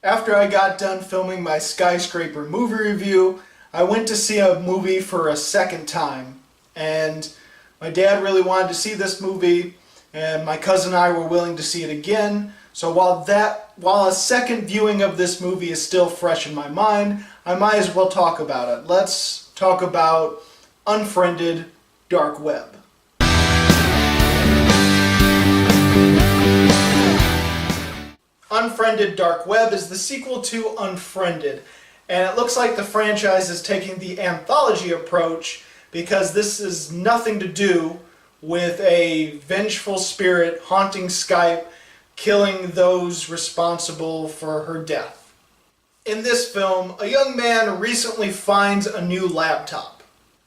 After I got done filming my Skyscraper movie review, I went to see a movie for a second time. And my dad really wanted to see this movie, and my cousin and I were willing to see it again. So while a second viewing of this movie is still fresh in my mind, I might as well talk about it. Let's talk about Unfriended Dark Web. Unfriended Dark Web is the sequel to Unfriended, and it looks like the franchise is taking the anthology approach because this is nothing to do with a vengeful spirit haunting Skype, killing those responsible for her death. In this film, a young man recently finds a new laptop,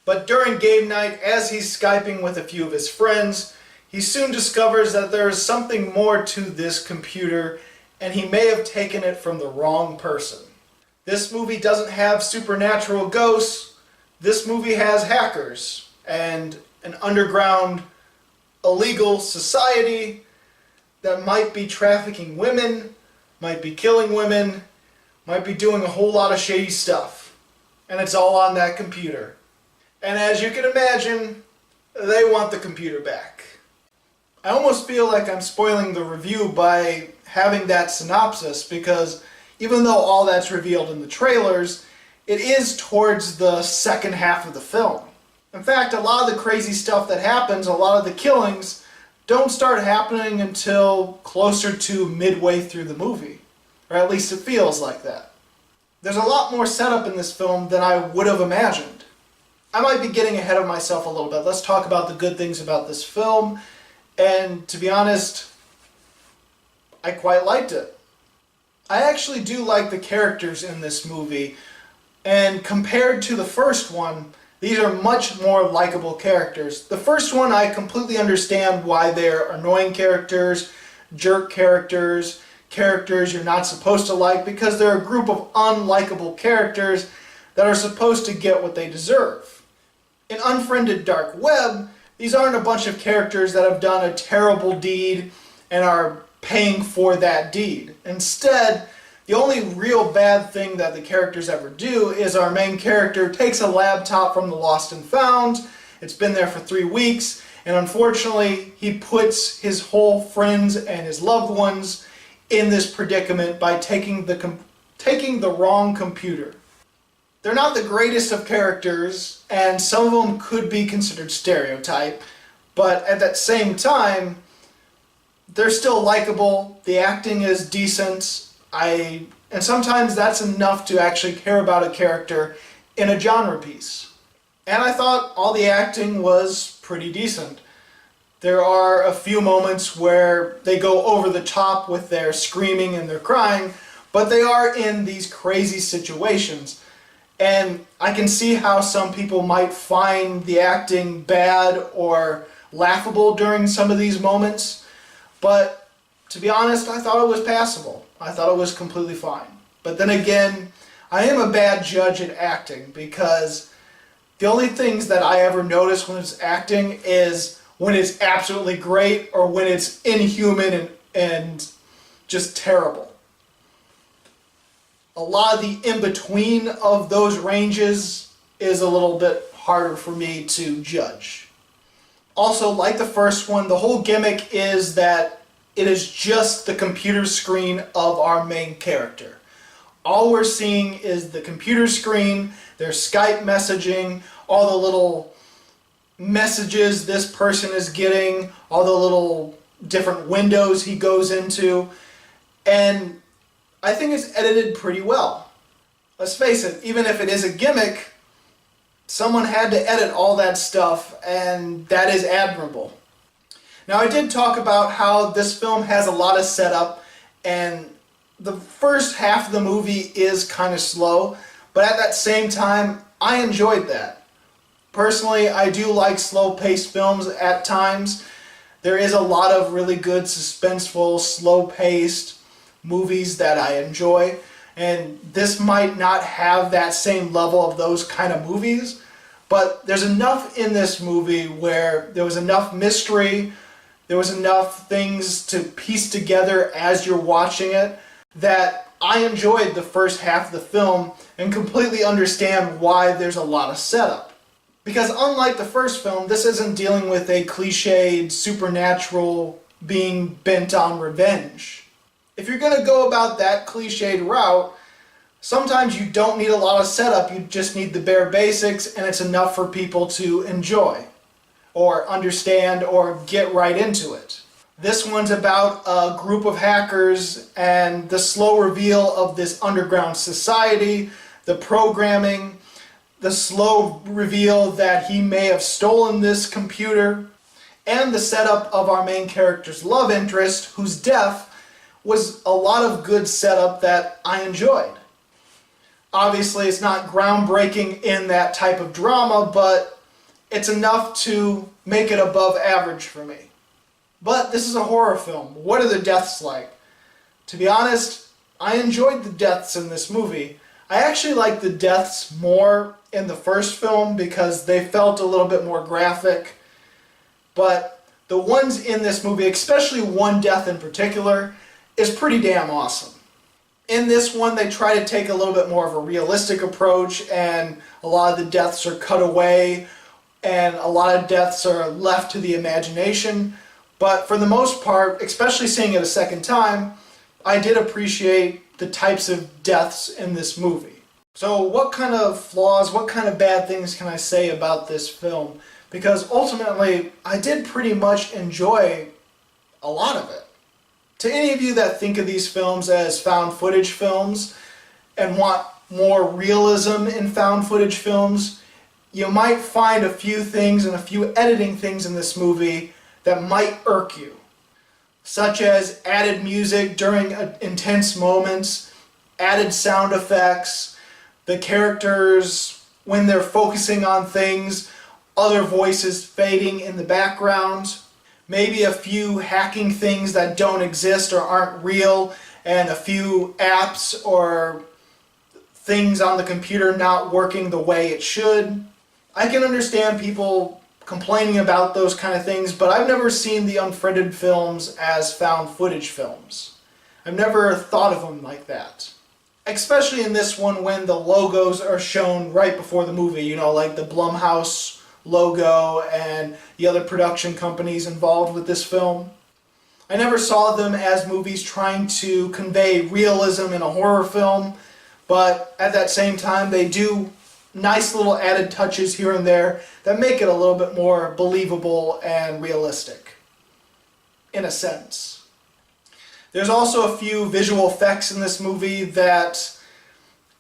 but during game night, as he's Skyping with a few of his friends, he soon discovers that there is something more to this computer, and he may have taken it from the wrong person. This movie doesn't have supernatural ghosts. This movie has hackers and an underground illegal society that might be trafficking women, might be killing women, might be doing a whole lot of shady stuff. And it's all on that computer. And as you can imagine, they want the computer back. I almost feel like I'm spoiling the review by having that synopsis, because even though all that's revealed in the trailers, it is towards the second half of the film. In fact, a lot of the crazy stuff that happens, a lot of the killings, don't start happening until closer to midway through the movie. Or at least it feels like that. There's a lot more setup in this film than I would have imagined. I might be getting ahead of myself a little bit. Let's talk about the good things about this film. And to be honest, I quite liked it. I actually do like the characters in this movie, and compared to the first one, these are much more likable characters. The first one, I completely understand why they're annoying characters, jerk characters, characters you're not supposed to like, because they're a group of unlikable characters that are supposed to get what they deserve. In Unfriended Dark Web, these aren't a bunch of characters that have done a terrible deed and are paying for that deed. Instead, the only real bad thing that the characters ever do is our main character takes a laptop from the Lost and Found. It's been there for 3 weeks, and unfortunately, he puts his whole friends and his loved ones in this predicament by taking the wrong computer. They're not the greatest of characters, and some of them could be considered stereotype, but at that same time, they're still likable, the acting is decent, and sometimes that's enough to actually care about a character in a genre piece. And I thought all the acting was pretty decent. There are a few moments where they go over the top with their screaming and their crying, but they are in these crazy situations. And I can see how some people might find the acting bad or laughable during some of these moments, but to be honest, I thought it was passable. I thought it was completely fine. But then again, I am a bad judge at acting, because the only things that I ever notice when it's acting is when it's absolutely great or when it's inhuman and just terrible. A lot of the in-between of those ranges is a little bit harder for me to judge. Also, like the first one, the whole gimmick is that it is just the computer screen of our main character. All we're seeing is the computer screen, their Skype messaging, all the little messages this person is getting, all the little different windows he goes into, and I think it's edited pretty well. Let's face it, even if it is a gimmick, someone had to edit all that stuff, and that is admirable. Now, I did talk about how this film has a lot of setup, and the first half of the movie is kind of slow, but at that same time, I enjoyed that. Personally, I do like slow-paced films at times. There is a lot of really good, suspenseful, slow-paced movies that I enjoy, and this might not have that same level of those kind of movies, but there's enough in this movie where there was enough mystery, there was enough things to piece together as you're watching it, that I enjoyed the first half of the film and completely understand why there's a lot of setup. Because unlike the first film, this isn't dealing with a cliched supernatural being bent on revenge. If you're going to go about that cliched route, sometimes you don't need a lot of setup, you just need the bare basics, and it's enough for people to enjoy, or understand, or get right into it. This one's about a group of hackers and the slow reveal of this underground society, the programming, the slow reveal that he may have stolen this computer, and the setup of our main character's love interest, whose death was a lot of good setup that I enjoyed. Obviously, it's not groundbreaking in that type of drama, but it's enough to make it above average for me. But this is a horror film. What are the deaths like? To be honest, I enjoyed the deaths in this movie. I actually like the deaths more in the first film because they felt a little bit more graphic. But the ones in this movie, especially one death in particular, is pretty damn awesome. In this one, they try to take a little bit more of a realistic approach, and a lot of the deaths are cut away, and a lot of deaths are left to the imagination. But for the most part, especially seeing it a second time, I did appreciate the types of deaths in this movie. So what kind of flaws, what kind of bad things can I say about this film? Because ultimately, I did pretty much enjoy a lot of it. To any of you that think of these films as found footage films and want more realism in found footage films, you might find a few things and a few editing things in this movie that might irk you, such as added music during intense moments, added sound effects, the characters, when they're focusing on things, other voices fading in the background, maybe a few hacking things that don't exist or aren't real, and a few apps or things on the computer not working the way it should. I can understand people complaining about those kind of things, but I've never seen the Unfriended films as found footage films. I've never thought of them like that. Especially in this one when the logos are shown right before the movie, you know, like the Blumhouse logo and the other production companies involved with this film. I never saw them as movies trying to convey realism in a horror film, but at that same time they do nice little added touches here and there that make it a little bit more believable and realistic, in a sense. There's also a few visual effects in this movie that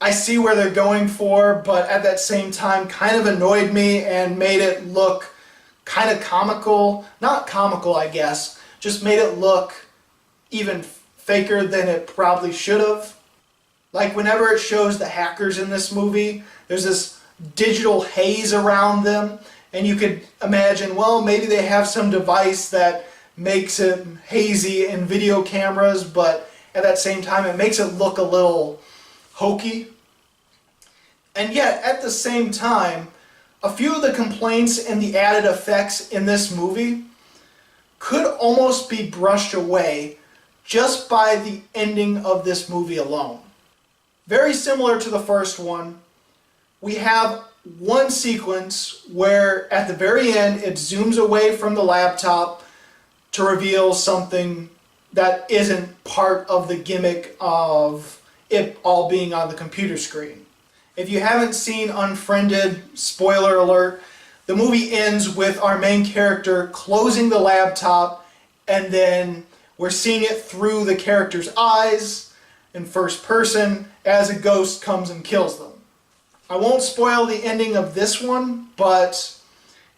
I see where they're going for, but at that same time kind of annoyed me and made it look kind of comical. Not comical, I guess, just made it look even faker than it probably should have. Like whenever it shows the hackers in this movie, there's this digital haze around them, and you could imagine, well, maybe they have some device that makes it hazy in video cameras, but at that same time it makes it look a little hokey. And yet, at the same time, a few of the complaints and the added effects in this movie could almost be brushed away just by the ending of this movie alone. Very similar to the first one, we have one sequence where at the very end it zooms away from the laptop to reveal something that isn't part of the gimmick of it all being on the computer screen. If you haven't seen Unfriended, spoiler alert, the movie ends with our main character closing the laptop, and then we're seeing it through the character's eyes in first person as a ghost comes and kills them. I won't spoil the ending of this one, but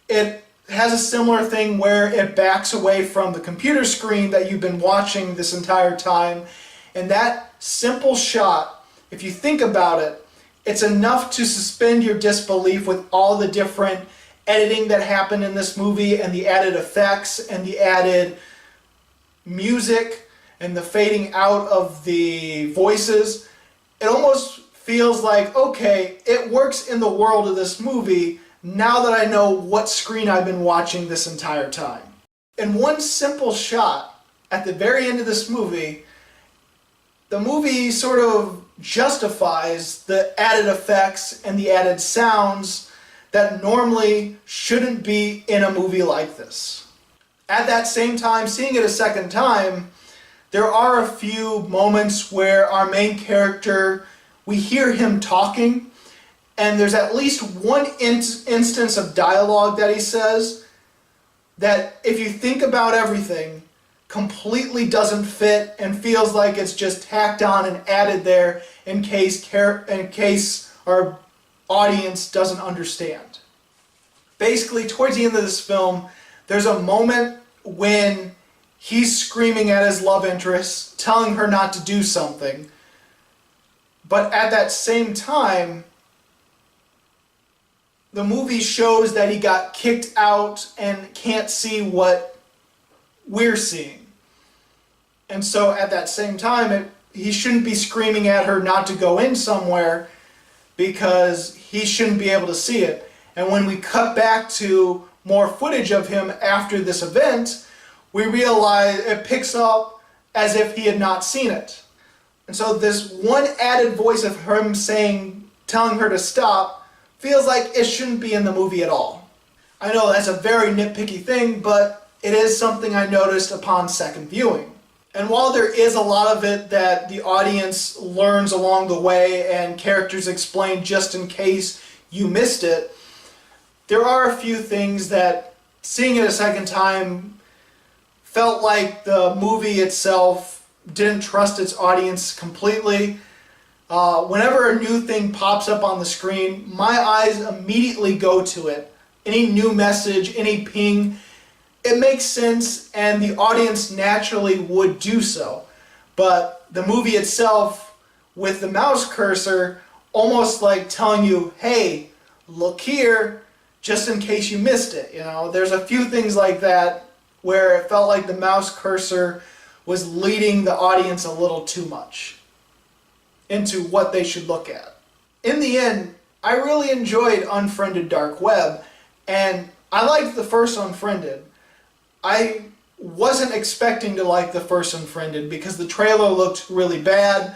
it has a similar thing where it backs away from the computer screen that you've been watching this entire time, and that simple shot, if you think about it, it's enough to suspend your disbelief with all the different editing that happened in this movie and the added effects and the added music and the fading out of the voices. It almost feels like, okay, it works in the world of this movie now that I know what screen I've been watching this entire time. In one simple shot, at the very end of this movie, the movie sort of justifies the added effects and the added sounds that normally shouldn't be in a movie like this. At that same time, seeing it a second time, there are a few moments where our main character, we hear him talking, and there's at least one instance of dialogue that he says that, if you think about everything, completely doesn't fit and feels like it's just tacked on and added there in case our audience doesn't understand. Basically, towards the end of this film, there's a moment when he's screaming at his love interest, telling her not to do something, but at that same time, the movie shows that he got kicked out and can't see what we're seeing. And so at that same time, he shouldn't be screaming at her not to go in somewhere because he shouldn't be able to see it. And when we cut back to more footage of him after this event, we realize it picks up as if he had not seen it. And so this one added voice of him telling her to stop, feels like it shouldn't be in the movie at all. I know that's a very nitpicky thing, but it is something I noticed upon second viewing. And while there is a lot of it that the audience learns along the way and characters explain just in case you missed it, there are a few things that, seeing it a second time, felt like the movie itself didn't trust its audience completely. Whenever a new thing pops up on the screen, my eyes immediately go to it. Any new message, any ping, it makes sense and the audience naturally would do so. But the movie itself, with the mouse cursor, almost like telling you, hey, look here, just in case you missed it. There's a few things like that where it felt like the mouse cursor was leading the audience a little too much into what they should look at. In the end, I really enjoyed Unfriended Dark Web, and I liked the first Unfriended. I wasn't expecting to like the first Unfriended because the trailer looked really bad.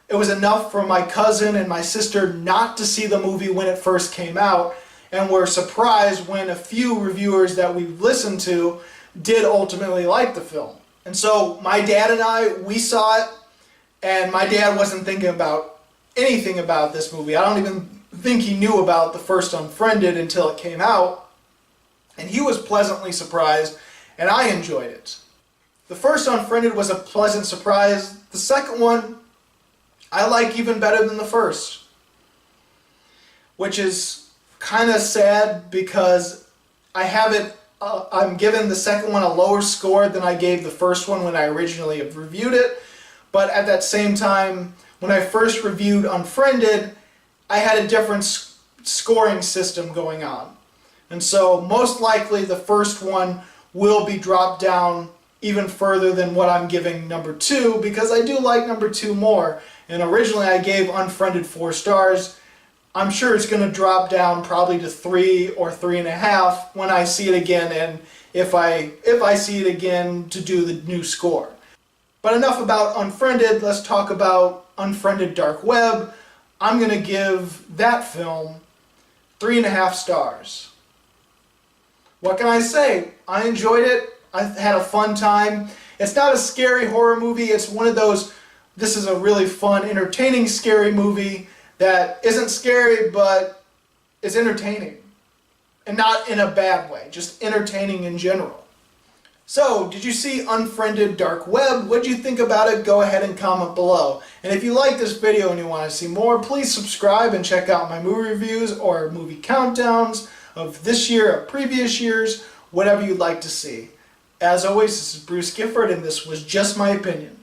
It was enough for my cousin and my sister not to see the movie when it first came out, and were surprised when a few reviewers that we've listened to did ultimately like the film. And so my dad and we saw it, and my dad wasn't thinking about anything about this movie. I don't even think he knew about the first Unfriended until it came out, and he was pleasantly surprised, and I enjoyed it. The first Unfriended was a pleasant surprise. The second one I like even better than the first, which is kind of sad because I'm giving the second one a lower score than I gave the first one when I originally reviewed it. But at that same time, when I first reviewed Unfriended, I had a different scoring system going on. And so most likely the first one will be dropped down even further than what I'm giving number 2, because I do like number 2 more. And originally I gave Unfriended 4 stars. I'm sure it's going to drop down probably to 3 or 3.5 when I see it again, and if I see it again to do the new score. But enough about Unfriended, let's talk about Unfriended Dark Web. I'm going to give that film 3.5 stars. What can I say? I enjoyed it. I had a fun time. It's not a scary horror movie. It's one of those, this is a really fun, entertaining, scary movie that isn't scary, but is entertaining. And not in a bad way, just entertaining in general. So, did you see Unfriended Dark Web? What did you think about it? Go ahead and comment below. And if you like this video and you want to see more, please subscribe and check out my movie reviews or movie countdowns of this year or previous years, whatever you'd like to see. As always, this is Bruce Gifford, and this was just my opinion.